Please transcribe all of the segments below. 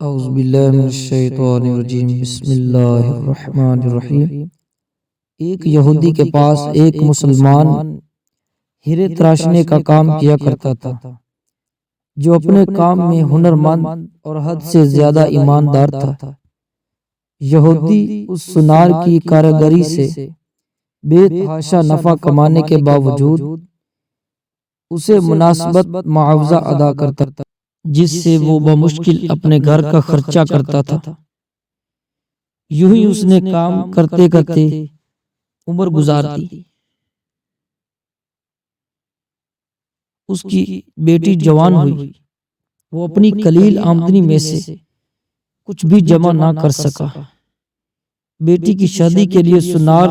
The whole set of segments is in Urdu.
اعوذ باللہ من الشیطان الرجیم، بسم اللہ الرحمن الرحیم۔ ایک یہودی کے پاس ایک مسلمان ہیرے تراشنے کا کام کیا کرتا تھا، جو اپنے کام میں ہنرمند اور حد سے زیادہ ایماندار تھا۔ یہودی اس سنار کی کاریگری سے بے تحاشا نفع کمانے کے باوجود اسے مناسبت معاوضہ ادا کرتا تھا، جس سے وہ بمشکل اپنے گھر کا خرچہ کرتا تھا۔ یوں ہی اس نے کام کرتے کرتے عمر گزار دی۔ اس کی بیٹی جوان ہوئی، وہ اپنی قلیل آمدنی میں سے کچھ بھی جمع نہ کر سکا۔ بیٹی کی شادی کے لیے سنار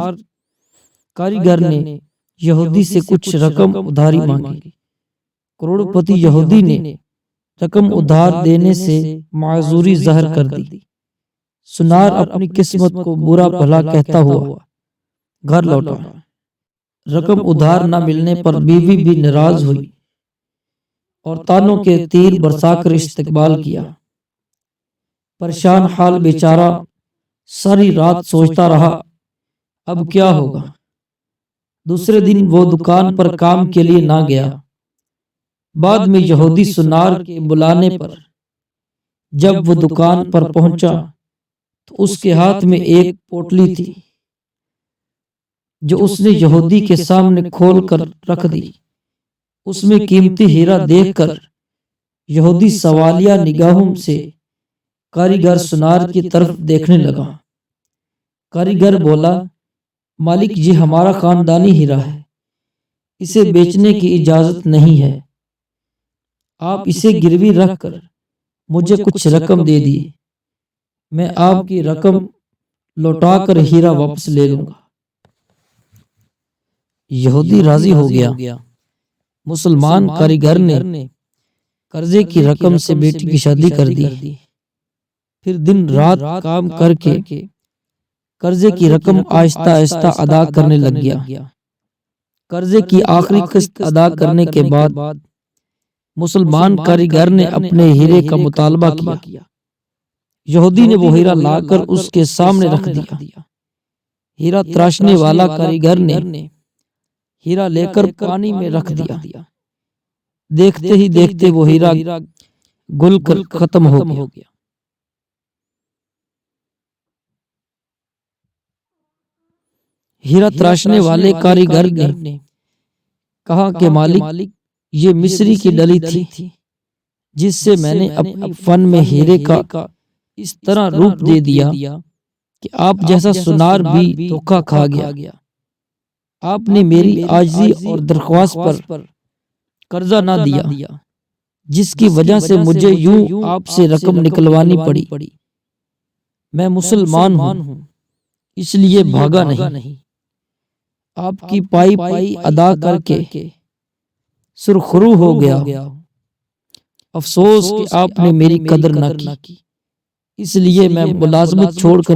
کاریگر نے یہودی سے کچھ رقم ادھاری مانگی۔ کروڑ پتی یہودی نے رقم ادھار دینے سے معذوری ظاہر کر دی۔ سنار اپنی قسمت کو برا بھلا کہتا ہوا گھر لوٹا۔ رقم ادھار نہ ملنے پر بیوی بھی ناراض ہوئی اور طعنوں کے تیر برسا کر استقبال کیا۔ پریشان حال بیچارہ ساری رات سوچتا رہا اب کیا ہوگا۔ دوسرے دن وہ دکان پر کام کے لیے نہ گیا۔ بعد میں یہودی سنار کے بلانے پر جب وہ دکان پر پہنچا تو اس کے ہاتھ میں ایک پوٹلی تھی، جو اس نے یہودی کے سامنے کھول کر رکھ دی۔ اس میں قیمتی ہیرا دیکھ کر یہودی سوالیہ نگاہوں سے کاریگر سنار کی طرف دیکھنے لگا۔ کاریگر بولا، مالک یہ ہمارا خاندانی ہیرا ہے، اسے بیچنے کی اجازت نہیں ہے۔ آپ اسے گروی رکھ کر مجھے کچھ رقم دے دیے، میں آپ کی رقم لوٹا کر ہیرا واپس لے لوں گا۔ یہودی راضی ہو گیا۔ مسلمان کاریگر نے قرضے کی رقم سے بیٹی کی شادی کر دی۔ پھر دن رات کام کر کے قرضے کی رقم آہستہ آہستہ ادا کرنے لگ گیا۔ قرضے کی آخری قسط ادا کرنے کے بعد مسلمان کاریگر نے اپنے ہیرے کا مطالبہ کیا۔ یہودی نے وہ ہیرا لا کر اس کے سامنے رکھ دیا۔ ہیرا تراشنے والا کاریگر نے ہیرا لے کر پانی میں رکھ دیا۔ دیکھتے ہی دیکھتے وہ ہیرا گل کر ختم ہو گیا۔ ہیرا تراشنے والے کاریگر نے کہا کہ مالک یہ مصری کی ڈلی تھی، جس سے میں نے اپنے فن میں ہیرے کا اس طرح روپ دے دیا کہ آپ جیسا سنار بھی دھوکا کھا گیا۔ آپ نے میری عاجزی اور درخواست پر قرضہ نہ دیا، جس کی وجہ سے مجھے یوں آپ سے رقم نکلوانی پڑی۔ میں مسلمان ہوں، اس لیے بھاگا نہیں۔ آپ کی پائی ادا کر کے سرخرو ہو گیا۔ افسوس کہ آپ نے میری قدر نہ کی، اس لیے میں ملازمت چھوڑ کر